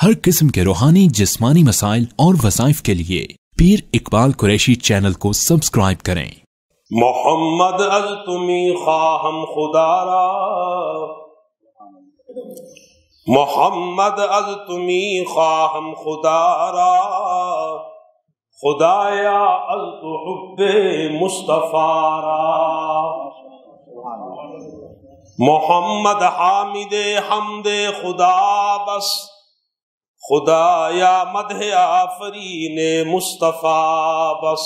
ہر قسم کے روحانی جسمانی مسائل اور وظائف کے لیے پیر اقبال قریشی چینل کو سبسکرائب کریں۔ محمد از تمی خواہم خدا را، محمد از تمی خواہم خدا را، خدایا از تو حب مصطفیٰ را۔ محمد حامد حمد خدا بس، خدایا مدح آفرین مصطفیٰ بس۔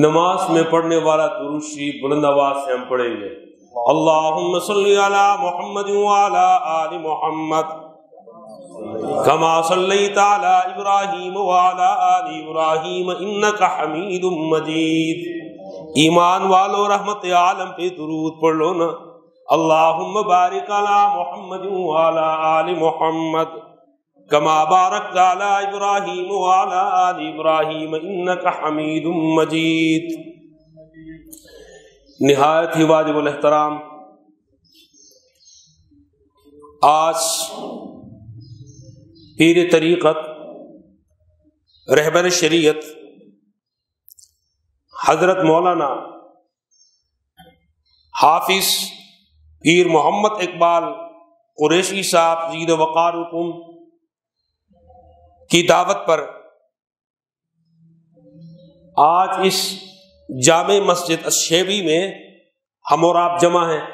نماز میں پڑھنے والا درود شریف بلند آواز سے ہم پڑھیں گے۔ اللہم صلی علی محمد وعلی آل محمد کما صلیت علی ابراہیم وعلی آل ابراہیم انک حمید مجید۔ ایمان والو رحمت عالم پہ درود پڑھ لو نا۔ اللہم بارک علی محمد وعلی آل محمد کما بارکت علی ابراہیم وعلی آل ابراہیم انک حمید مجید۔ نہایت ہی واجب الاحترام، آج پیر طریقت رہبر شریعت حضرت مولانا حافظ پیر محمد اقبال قریشی صاحب زید وقار حکم کی دعوت پر آج اس جامع مسجد الشیبی میں ہم اور آپ جمع ہیں۔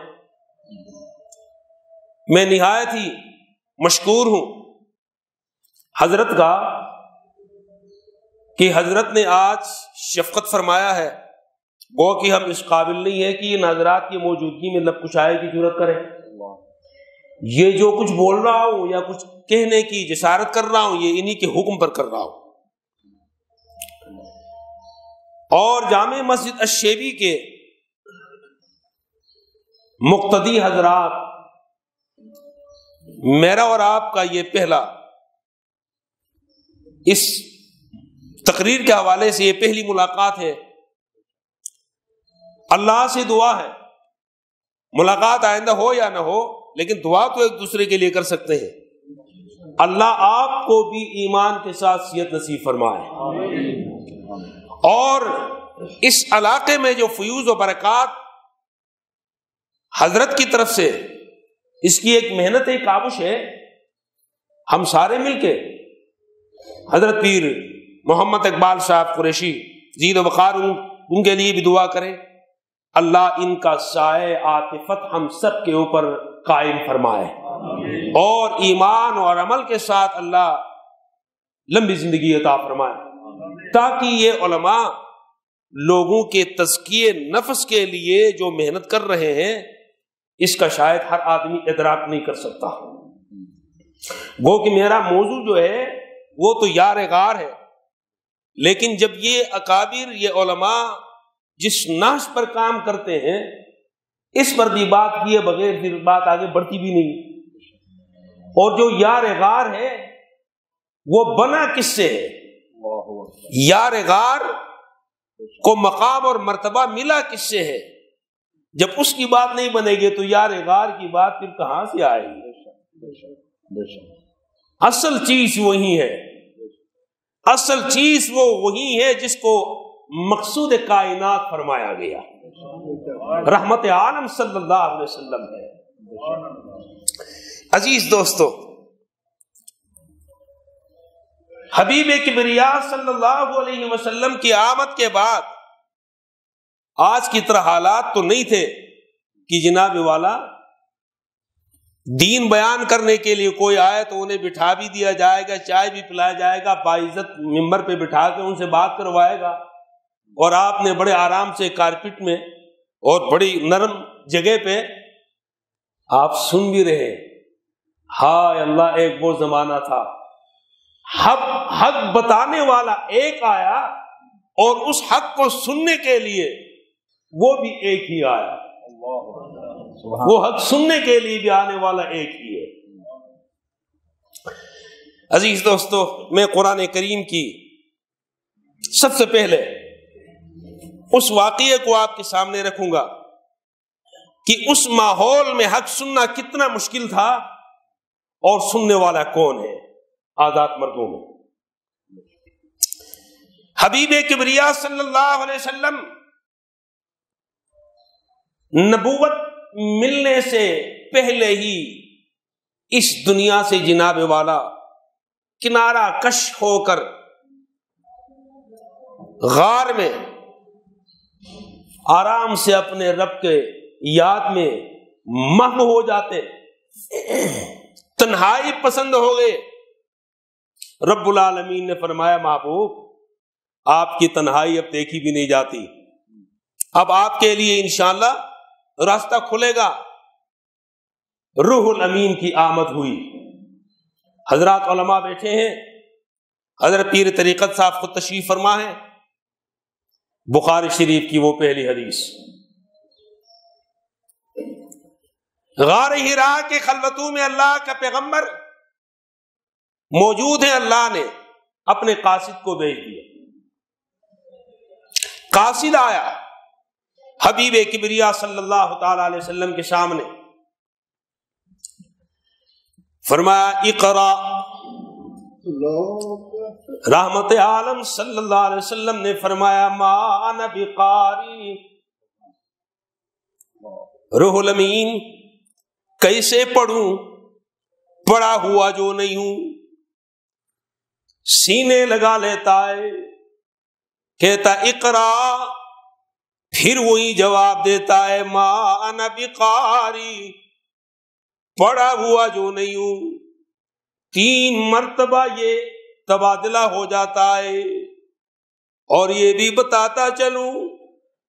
میں نہایت ہی مشکور ہوں حضرت کا کہ حضرت نے آج شفقت فرمایا ہے، وہ کہ ہم اس قابل نہیں ہے کہ یہ حضرات کی موجودگی میں لب کشائی کی جرات کریں۔ یہ جو کچھ بول رہا ہوں یا کچھ کہنے کی جسارت کر رہا ہوں، یہ انہی کے حکم پر کر رہا ہوں۔ اور جامع مسجد الشیبی کے مقتدی حضرات، میرا اور آپ کا یہ پہلا اس تقریر کے حوالے سے یہ پہلی ملاقات ہے۔ اللہ سے دعا ہے، ملاقات آئندہ ہو یا نہ ہو، لیکن دعا تو ایک دوسرے کے لیے کر سکتے ہیں۔ اللہ آپ کو بھی ایمان کے ساتھ صحت نصیب فرمائے، اور اس علاقے میں جو فیوز و برکات حضرت کی طرف سے اس کی ایک محنت ایک کاوش ہے، ہم سارے مل کے حضرت پیر محمد اقبال صاحب قریشی زید وقار ان کے لیے بھی دعا کریں۔ اللہ ان کا سایہ عاطفت ہم سب کے اوپر قائم فرمائے، اور ایمان اور عمل کے ساتھ اللہ لمبی زندگی عطا فرمائے، تاکہ یہ علماء لوگوں کے تزکیے نفس کے لیے جو محنت کر رہے ہیں، اس کا شاید ہر آدمی ادراک نہیں کر سکتا۔ وہ کہ میرا موضوع جو ہے وہ تو یار غار ہے، لیکن جب یہ اکابر، یہ علماء جس نہج پر کام کرتے ہیں، اس پر بھی بات کیے بغیر پھر بات آگے بڑھتی بھی نہیں۔ اور جو یار غار ہے وہ بنا کس سے ہے؟ یار غار کو مقام اور مرتبہ ملا کس سے ہے؟ جب اس کی بات نہیں بنے گی تو یار غار کی بات پھر کہاں سے آئے گی؟ اصل چیز وہی ہے، اصل چیز وہ وہی ہے جس کو مقصود کائنات فرمایا گیا، رحمت عالم صلی اللہ علیہ وسلم ہے۔ عزیز دوستو، حبیب کبریا صلی اللہ علیہ وسلم کی آمد کے بعد آج کی طرح حالات تو نہیں تھے کہ جناب والا دین بیان کرنے کے لیے کوئی آئے تو انہیں بٹھا بھی دیا جائے گا، چائے بھی پلایا جائے گا، باعزت ممبر پہ بٹھا کے ان سے بات کروائے گا، اور آپ نے بڑے آرام سے کارپٹ میں اور بڑی نرم جگہ پہ آپ سن بھی رہے۔ ہائے اللہ، ایک وہ زمانہ تھا، حق بتانے والا ایک آیا، اور اس حق کو سننے کے لیے وہ بھی ایک ہی آیا، وہ حق سننے کے لیے بھی آنے والا ایک ہی ہے۔ عزیز دوستو، میں قرآن کریم کی سب سے پہلے اس واقعے کو آپ کے سامنے رکھوں گا کہ اس ماحول میں حق سننا کتنا مشکل تھا اور سننے والا کون ہے آزاد مردوں میں؟ حبیب کبریا صلی اللہ علیہ وسلم نبوت ملنے سے پہلے ہی اس دنیا سے جناب والا کنارہ کش ہو کر غار میں آرام سے اپنے رب کے یاد میں مہم ہو جاتے، تنہائی پسند ہو گئے۔ رب العالمین نے فرمایا محبوب آپ کی تنہائی اب دیکھی بھی نہیں جاتی، اب آپ کے لیے انشاءاللہ راستہ کھلے گا۔ روح الامین کی آمد ہوئی۔ حضرات علماء بیٹھے ہیں، حضرت پیر طریقت صاحب خود تشریف فرما ہے، بخاری شریف کی وہ پہلی حدیث۔ غار حرا کے خلوتوں میں اللہ کا پیغمبر موجود ہے، اللہ نے اپنے قاصد کو بھیج دیا۔ قاصد آیا حبیب کبریا صلی اللہ تعالی علیہ وسلم کے سامنے، فرمایا اقرا۔ رحمت عالم صلی اللہ علیہ وسلم نے فرمایا ما انا بقاری، روح الامین کیسے پڑھوں، پڑھا ہوا جو نہیں ہوں۔ سینے لگا لیتا ہے، کہتا اقرا، پھر وہی جواب دیتا ہے ما انا بقاری، پڑھا ہوا جو نہیں ہوں۔ 3 مرتبہ یہ تبادلہ ہو جاتا ہے۔ اور یہ بھی بتاتا چلوں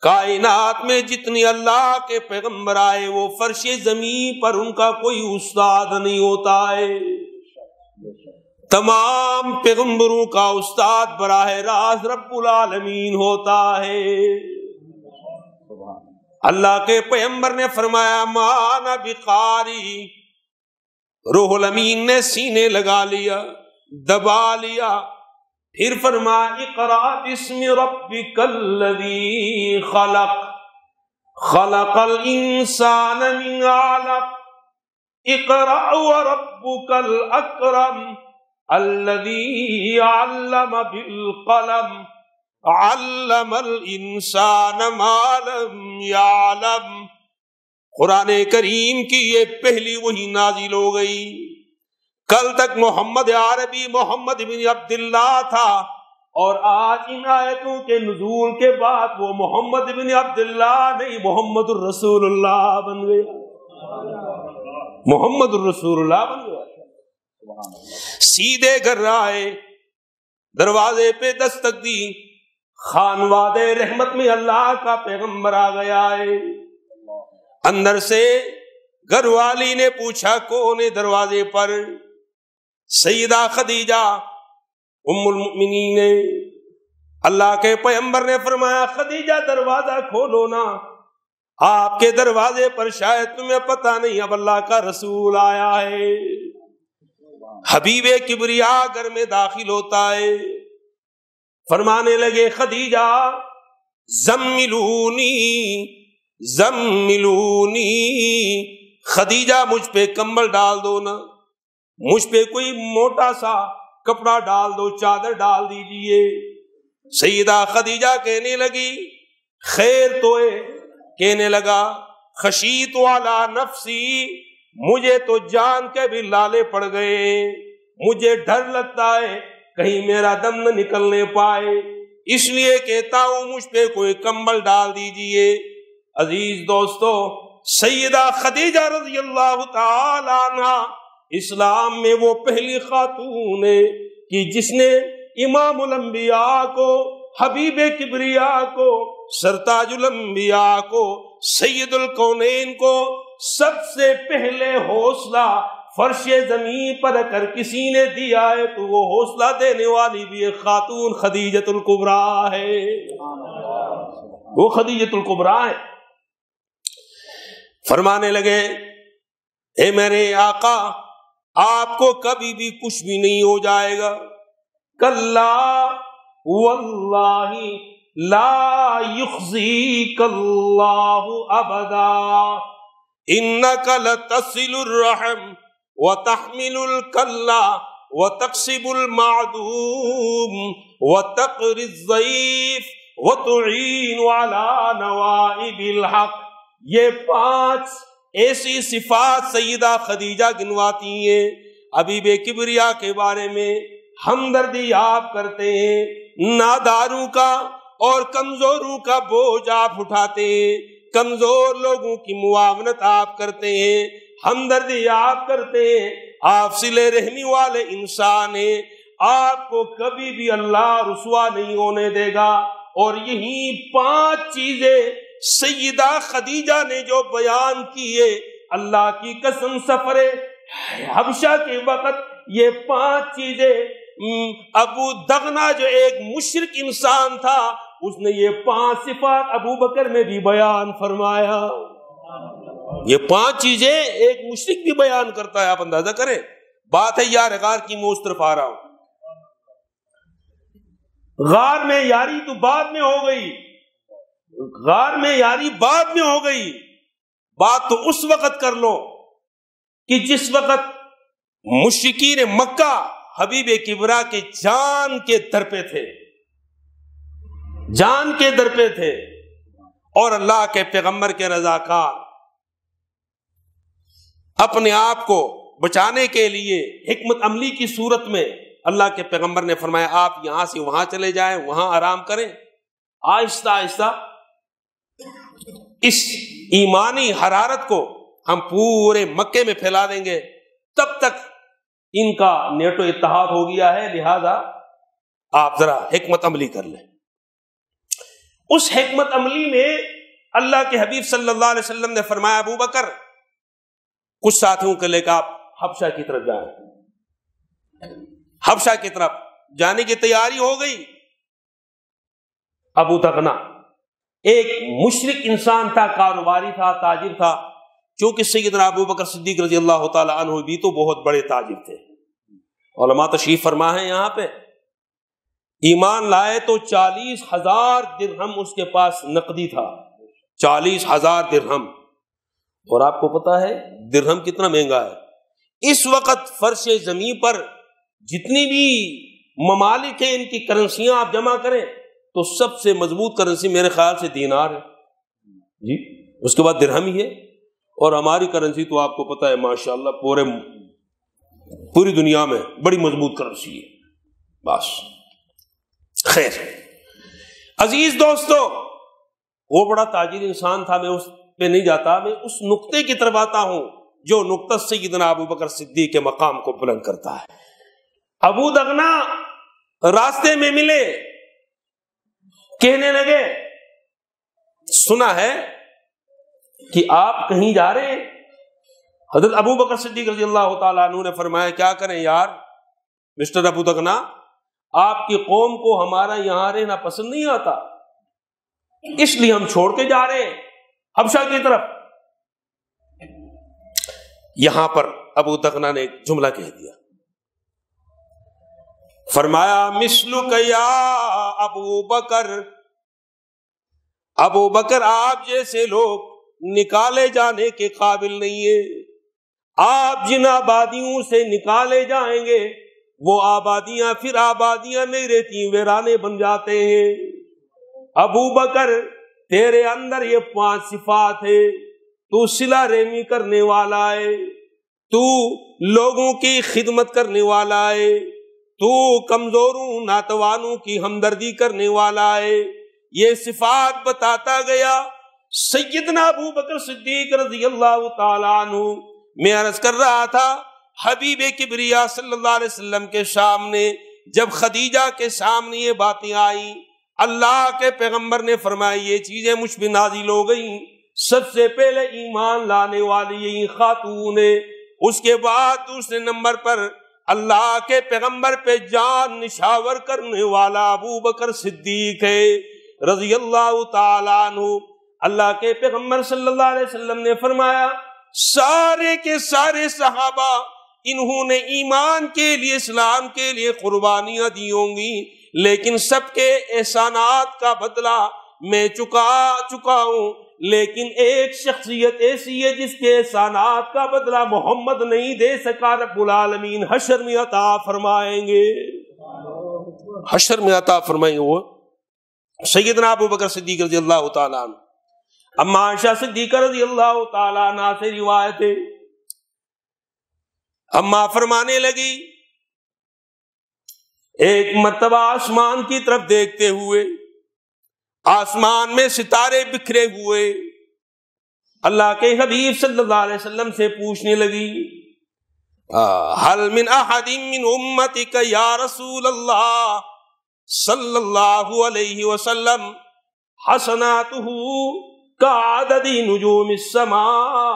کائنات میں جتنی اللہ کے پیغمبر آئے وہ فرش زمین پر ان کا کوئی استاد نہیں ہوتا ہے، تمام پیغمبروں کا استاد براہ راست رب العالمین ہوتا ہے۔ اللہ کے پیغمبر نے فرمایا ما انا بقاری، روح الامین نے سینے لگا لیا، دبا لیا، پھر فرمایا اقرأ بسم ربک الذی خلق، خلق الانسان من علق، اقرأ وربک الاکرم الذی علم بالقلم، علم الانسان ما لم یعلم۔ قرآن کریم کی یہ پہلی وحی نازل ہو گئی۔ کل تک محمد عربی محمد بن عبداللہ تھا، اور آج ان آیتوں کے نزول کے بعد وہ محمد بن عبداللہ نہیں، محمد الرسول اللہ بن گیا، محمد الرسول اللہ بن گیا۔ سیدھے گھر آئے، دروازے پہ دستک دی، خانواد رحمت میں اللہ کا پیغمبر آ گیا ہے۔ اندر سے گھر والی نے پوچھا کون ہے دروازے پر؟ سیدہ خدیجہ ام المؤمنین نے۔ اللہ کے پیغمبر نے فرمایا خدیجہ دروازہ کھولو نا، آپ کے دروازے پر شاید تمہیں پتہ نہیں اب اللہ کا رسول آیا ہے۔ حبیب کبریا گھر میں داخل ہوتا ہے، فرمانے لگے خدیجہ زملونی زملونی، خدیجہ مجھ پہ کمبل ڈال دو نا، مجھ پہ کوئی موٹا سا کپڑا ڈال دو، چادر ڈال دیجئے۔ سیدہ خدیجہ کہنے لگی خیر تو ہے، کہنے لگا خشیت علی نفسی، مجھے تو جان کے بھی لالے پڑ گئے، مجھے ڈر لگتا ہے کہیں میرا دم نہ نکلنے پائے، اس لیے کہتا ہوں مجھ پہ کوئی کمبل ڈال دیجئے۔ عزیز دوستو، سیدہ خدیجہ رضی اللہ تعالی عنہ اسلام میں وہ پہلی خاتون ہے کہ جس نے امام الانبیاء کو، حبیب کبریا کو، سرتاج الانبیاء کو، سید الکونین کو سب سے پہلے حوصلہ فرش زمین پر اگر کسی نے دیا ہے تو وہ حوصلہ دینے والی بھی ایک خاتون خدیجۃ الکبریٰ ہے، وہ خدیجۃ الکبریٰ ہے۔ فرمانے لگے اے میرے آقا آپ کو کبھی بھی کچھ بھی نہیں ہو جائے گا، کلا واللہ لا یخزیک اللہ ابدا انک لتصل الرحم وتحمل الکلا وتکسب المعدوم وتقری الضیف وتعین علی نوائب الحق. یہ 5 ایسی صفات سیدہ خدیجہ گنواتی ہیں. حبیب کبریا کے بارے میں ہمدردی آپ کرتے ہیں، ناداروں کا اور کمزوروں کا بوجھ آپ اٹھاتے ہیں، کمزور لوگوں کی معاونت آپ کرتے ہیں، ہمدردی آپ کرتے ہیں، آپ صلہ رحمی والے انسان ہیں. آپ کو کبھی بھی اللہ رسوا نہیں ہونے دے گا. اور یہی 5 چیزیں سیدہ خدیجہ نے جو بیان کیے، اللہ کی قسم سفر حبشہ کے وقت یہ 5 چیزیں ابو دغنا جو ایک مشرک انسان تھا، اس نے یہ 5 صفات ابو بکر میں بھی بیان فرمایا. یہ 5 چیزیں ایک مشرک بھی بیان کرتا ہے. آپ اندازہ کریں. بات ہے یار غار کی میں اس طرف آ رہا ہوں. غار میں یاری تو بعد میں ہو گئی، غار میں یاری بعد میں ہو گئی. بات تو اس وقت کر لو کہ جس وقت مشرکین مکہ حبیب کبرا کے جان کے در پہ تھے، جان کے در پہ تھے، اور اللہ کے پیغمبر کے رضاکار اپنے آپ کو بچانے کے لیے حکمت عملی کی صورت میں اللہ کے پیغمبر نے فرمایا آپ یہاں سے وہاں چلے جائیں، وہاں آرام کریں. آہستہ آہستہ اس ایمانی حرارت کو ہم پورے مکے میں پھیلا دیں گے. تب تک ان کا نیٹو اتحاد ہو گیا ہے، لہذا آپ ذرا حکمت عملی کر لیں. اس حکمت عملی میں اللہ کے حبیب صلی اللہ علیہ وسلم نے فرمایا ابو بکر کچھ ساتھیوں کو لے کر آپ حبشہ کی طرف جائیں. حبشہ کی طرف جانے کی تیاری ہو گئی. ابو دغنا ایک مشرک انسان تھا، کاروباری تھا، تاجر تھا. چونکہ سیدنا ابو بکر صدیق رضی اللہ تعالی عنہ بھی تو بہت بڑے تاجر تھے. علماء تشریف فرما ہے یہاں پہ. ایمان لائے تو 40,000 درہم اس کے پاس نقدی تھا. 40,000 درہم. اور آپ کو پتا ہے درہم کتنا مہنگا ہے. اس وقت فرش زمین پر جتنی بھی ممالک ہیں ان کی کرنسیاں آپ جمع کریں تو سب سے مضبوط کرنسی میرے خیال سے دینار ہے جی، اس کے بعد درہم ہی ہے. اور ہماری کرنسی تو آپ کو پتا ہے ماشاءاللہ پوری دنیا میں بڑی مضبوط کرنسی ہے. بس خیر عزیز دوستو، وہ بڑا تاجر انسان تھا. میں اس پہ نہیں جاتا، میں اس نقطے کی طرف آتا ہوں جو نقطہ سیدنا ابو بکر صدیق کے مقام کو بلند کرتا ہے. ابو دغنا راستے میں ملے، کہنے لگے سنا ہے کہ آپ کہیں جا رہے ہیں. حضرت ابو بکر صدیق رضی اللہ تعالیٰ عنہ نے فرمایا کیا کریں یار مسٹر ابو دغنا، آپ کی قوم کو ہمارا یہاں رہنا پسند نہیں آتا، اس لیے ہم چھوڑ کے جا رہے ہیں حبشہ کی طرف. یہاں پر ابو دغنا نے ایک جملہ کہہ دیا، فرمایا مثلک یا ابو بکر، ابو بکر آپ جیسے لوگ نکالے جانے کے قابل نہیں ہے. آپ جن آبادیوں سے نکالے جائیں گے وہ آبادیاں پھر آبادیاں نہیں رہتی، ویرانے بن جاتے ہیں. ابو بکر تیرے اندر یہ 5 صفات ہے. تو صلہ رحمی کرنے والا ہے، تو لوگوں کی خدمت کرنے والا ہے، تو کمزوروں ناتوانوں کی ہمدردی کرنے والا ہے. یہ صفات بتاتا گیا. سیدنا ابو بکر صدیق رضی اللہ تعالیٰ عنہ، میں عرض کر رہا تھا حبیب کبریا صلی اللہ علیہ وسلم کے سامنے جب خدیجہ کے سامنے یہ باتیں آئیں، اللہ کے پیغمبر نے فرمایا یہ چیزیں مجھ پہ نازل ہو گئیں. سب سے پہلے ایمان لانے والی یہی خاتون ہے، اس کے بعد دوسرے نمبر پر اللہ کے پیغمبر پہ جان نشاور کرنے والا ابو بکر صدیق ہے رضی اللہ تعالیٰ عنہ. اللہ کے پیغمبر صلی اللہ علیہ وسلم نے فرمایا سارے کے سارے صحابہ انہوں نے ایمان کے لیے اسلام کے لیے قربانیاں دی ہوں گی، لیکن سب کے احسانات کا بدلہ میں چکا ہوں. لیکن ایک شخصیت ایسی ہے جس کے احسانات کا بدلہ محمد نہیں دے سکا، رب العالمین حشر میں عطا فرمائیں گے، حشر میں عطا فرمائیں گے۔ وہ سیدنا ابو بکر صدیق رضی اللہ تعالیٰ عنہ، اما عائشہ صدیقہ رضی اللہ تعالیٰ عنہ سے روایت ہے، اما فرمانے لگی ایک مرتبہ آسمان کی طرف دیکھتے ہوئے، آسمان میں ستارے بکھرے ہوئے، اللہ کے حبیب صلی اللہ علیہ وسلم سے پوچھنے لگی حل من احد من امتک یا رسول اللہ صلی اللہ علیہ وسلم حسناتہ کعدد نجوم السماء،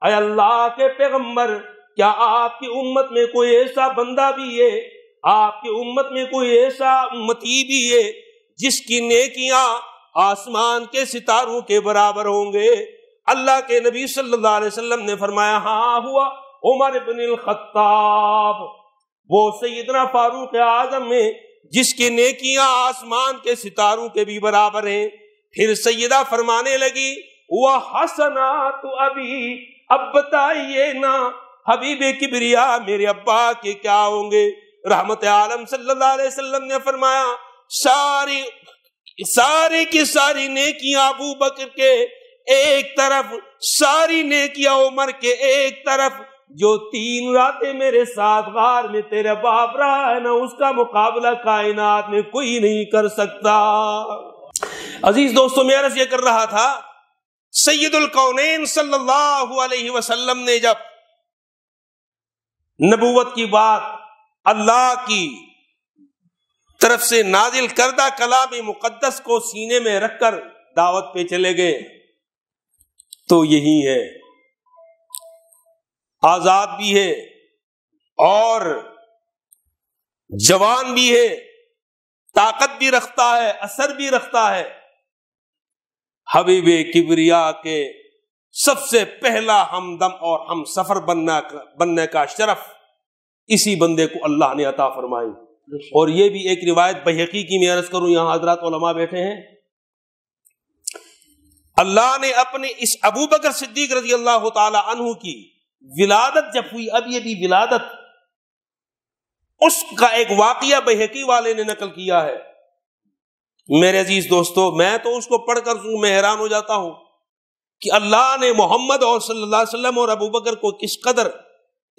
اے اللہ کے پیغمبر کیا آپ کی امت میں کوئی ایسا بندہ بھی ہے، آپ کی امت میں کوئی ایسا امتی بھی ہے جس کی نیکیاں آسمان کے ستاروں کے برابر ہوں گے؟ اللہ کے نبی صلی اللہ علیہ وسلم نے فرمایا ہاں ہوا عمر بن الخطاب، وہ سیدنا فاروق اعظم میں جس کی نیکیاں آسمان کے ستاروں کے بھی برابر ہیں۔ پھر سیدہ فرمانے لگی وَحَسَنَاتُ أَبِي، اب بتائیے نا حبیب کبریا میرے ابا کے کیا ہوں گے؟ رحمت عالم صلی اللہ علیہ وسلم نے فرمایا ساری کی ساری نیکیاں ابو بکر کے ایک طرف، ساری نیکیاں عمر کے ایک طرف، جو 3 راتیں میرے ساتھ غار میں تیرا باپ رہا ہے نا، اس کا مقابلہ کائنات میں کوئی نہیں کر سکتا۔ عزیز دوستو، میں عرض یہ کر رہا تھا سید الکونین صلی اللہ علیہ وسلم نے جب نبوت کی بات اللہ کی طرف سے نازل کردہ کلام مقدس کو سینے میں رکھ کر دعوت پہ چلے گئے تو یہی ہے، آزاد بھی ہے اور جوان بھی ہے، طاقت بھی رکھتا ہے، اثر بھی رکھتا ہے۔ حبیب کبریا کے سب سے پہلا ہمدم اور ہم سفر بننے کا شرف اسی بندے کو اللہ نے عطا فرمائی۔ اور یہ بھی ایک روایت بحقی کی میں عرض کروں، یہاں حضرات علماء بیٹھے ہیں، اللہ نے اپنے اس ابو بکر صدیق رضی اللہ تعالی عنہ کی ولادت جب ہوئی، اب یہ بھی ولادت، اس کا ایک واقعہ بحقی والے نے نقل کیا ہے۔ میرے عزیز دوستو، میں تو اس کو پڑھ کر میں حیران ہو جاتا ہوں کہ اللہ نے محمد اور صلی اللہ علیہ وسلم اور ابو بکر کو کس قدر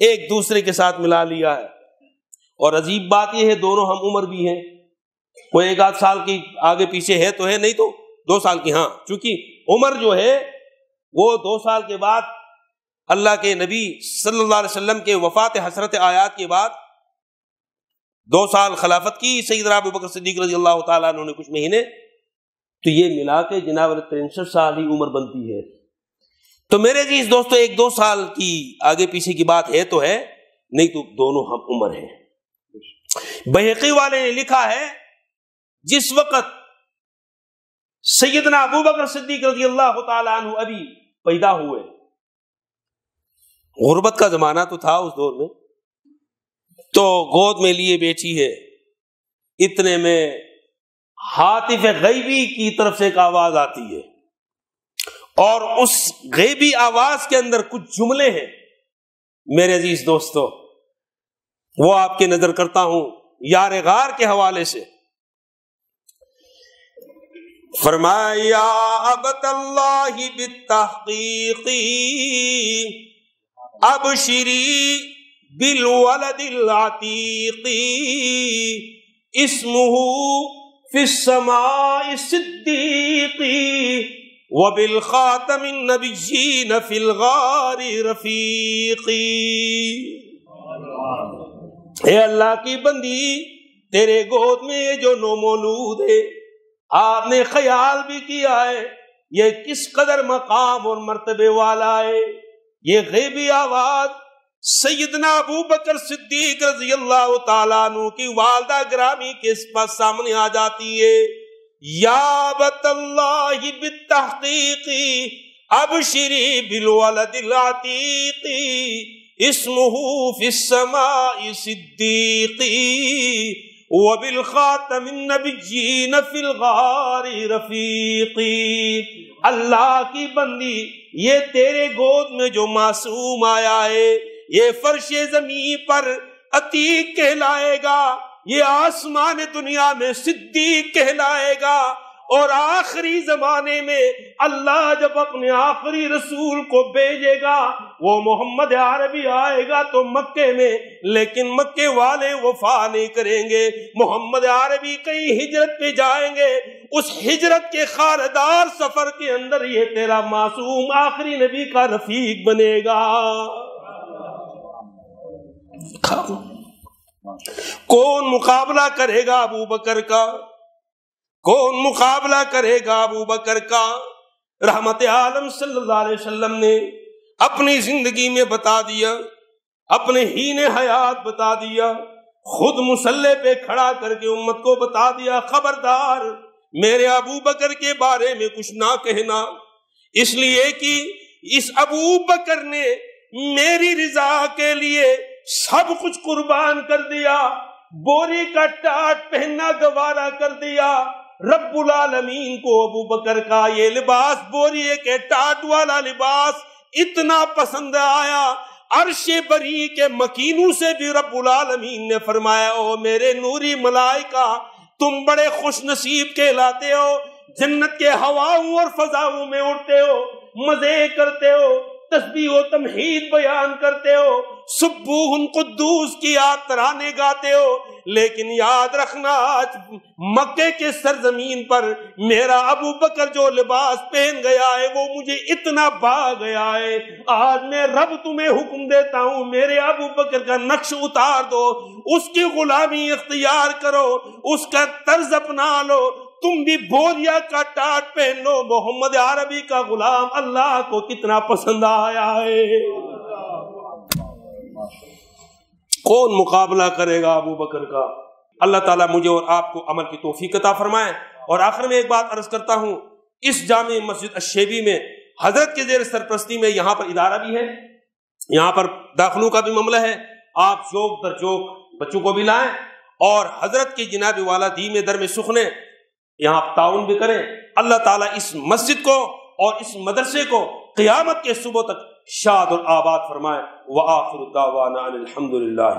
ایک دوسرے کے ساتھ ملا لیا ہے۔ اور عجیب بات یہ ہے دونوں ہم عمر بھی ہیں، کوئی 1 سال کی آگے پیچھے ہے تو ہے، نہیں تو 2 سال کی، ہاں چونکہ عمر جو ہے وہ 2 سال کے بعد اللہ کے نبی صلی اللہ علیہ وسلم کے وفات حسرت آیات کے بعد 2 سال خلافت کی سیدنا ابو بکر صدیق رضی اللہ تعالیٰ عنہ نے کچھ مہینے، تو یہ ملا کے جناب 63 سال ہی عمر بنتی ہے۔ تو میرے عزیز دوستو، 1-2 سال کی آگے پیچھے کی بات ہے تو ہے، نہیں تو دونوں ہم عمر ہیں۔ بحقی والے نے لکھا ہے جس وقت سیدنا ابو بکر صدیق رضی اللہ تعالیٰ عنہ ابھی پیدا ہوئے، غربت کا زمانہ تو تھا اس دور میں، تو گود میں لیے بیٹھی ہے، اتنے میں ہاتف غیبی کی طرف سے ایک آواز آتی ہے، اور اس غیبی آواز کے اندر کچھ جملے ہیں میرے عزیز دوستو، وہ آپ کے نظر کرتا ہوں یار غار کے حوالے سے۔ فرمایا ابت اللہ بالتحقیق ابشری بالولد العتیق اسمہ فی السماء صدیق وبالخاتم النبیین فی الغار رفیق۔ اے اللہ کی بندی، تیرے گود میں یہ جو نومولود ہے، آپ نے خیال بھی کیا ہے یہ کس قدر مقام اور مرتبے والا ہے۔ یہ غیبی آواز سیدنا ابو بکر صدیق رضی اللہ تعالیٰ عنہ کی والدہ گرامی کے پاس سامنے آ جاتی ہے۔ یا بت اللہ بالتحقیق ابشری بالولد العتیق اسمہ فی السماء صدیق وبالخاتم النبیین فی الغار رفیق۔ اللہ کی بندی، یہ تیرے گود میں جو معصوم آیا ہے یہ فرش زمین پر عتیق کہلائے گا، یہ آسمان دنیا میں صدیق کہلائے گا، اور آخری زمانے میں اللہ جب اپنے آخری رسول کو بھیجے گا وہ محمد عربی آئے گا تو مکے میں، لیکن مکے والے وفا نہیں کریں گے، محمد عربی کہیں ہجرت پہ جائیں گے، اس ہجرت کے خاردار سفر کے اندر یہ تیرا معصوم آخری نبی کا رفیق بنے گا۔ کون مقابلہ کرے گا ابو بکر کا؟ کون مقابلہ کرے گا ابو بکر کا؟ رحمت عالم صلی اللہ علیہ وسلم نے اپنی زندگی میں بتا دیا، اپنے ہین حیات بتا دیا، خود مصلی پہ کھڑا کر کے امت کو بتا دیا، خبردار میرے ابو بکر کے بارے میں کچھ نہ کہنا، اس لیے کہ اس ابو بکر نے میری رضا کے لیے سب کچھ قربان کر دیا، بوری کا ٹاٹ پہننا گوارا کر دیا۔ رب العالمین کو ابو بکر کا یہ لباس، بوری کے ٹاٹ والا لباس اتنا پسند آیا، عرش بری کے مکینوں سے بھی رب العالمین نے فرمایا او میرے نوری ملائکہ تم بڑے خوش نصیب کہلاتے ہو، جنت کے ہواؤں اور فضاؤں میں اڑتے ہو، مزے کرتے ہو، تسبیح و تمحید بیان کرتے ہو، سبوح قدوس کی یاد ترانے گاتے ہو، لیکن یاد رکھنا آج مکے کے سرزمین پر میرا ابو بکر جو لباس پہن گیا ہے وہ مجھے اتنا بھا گیا ہے، آج میں رب تمہیں حکم دیتا ہوں میرے ابو بکر کا نقش اتار دو، اس کی غلامی اختیار کرو، اس کا طرز اپنا لو، تم بھی بوریا کا ٹاٹ پہن لو۔ محمد عربی کا غلام اللہ کو کتنا پسند آیا ہے۔ کون مقابلہ کرے گا ابو بکر کا؟ اللہ تعالیٰ مجھے اور آپ کو عمل کی توفیق عطا فرمائے۔ اور آخر میں ایک بات عرض کرتا ہوں، اس جامع مسجد الشیبی میں حضرت کے زیر سرپرستی میں یہاں پر ادارہ بھی ہے، یہاں پر داخلوں کا بھی معاملہ ہے، آپ چوک در چوک بچوں کو بھی لائیں اور حضرت کی جناب والا دین در میں سخنے یہاں تعاون بھی کریں۔ اللہ تعالیٰ اس مسجد کو اور اس مدرسے کو قیامت کے صبح تک شاد اور آباد فرمائے۔ وآخر دعوانا ان الحمدللہ۔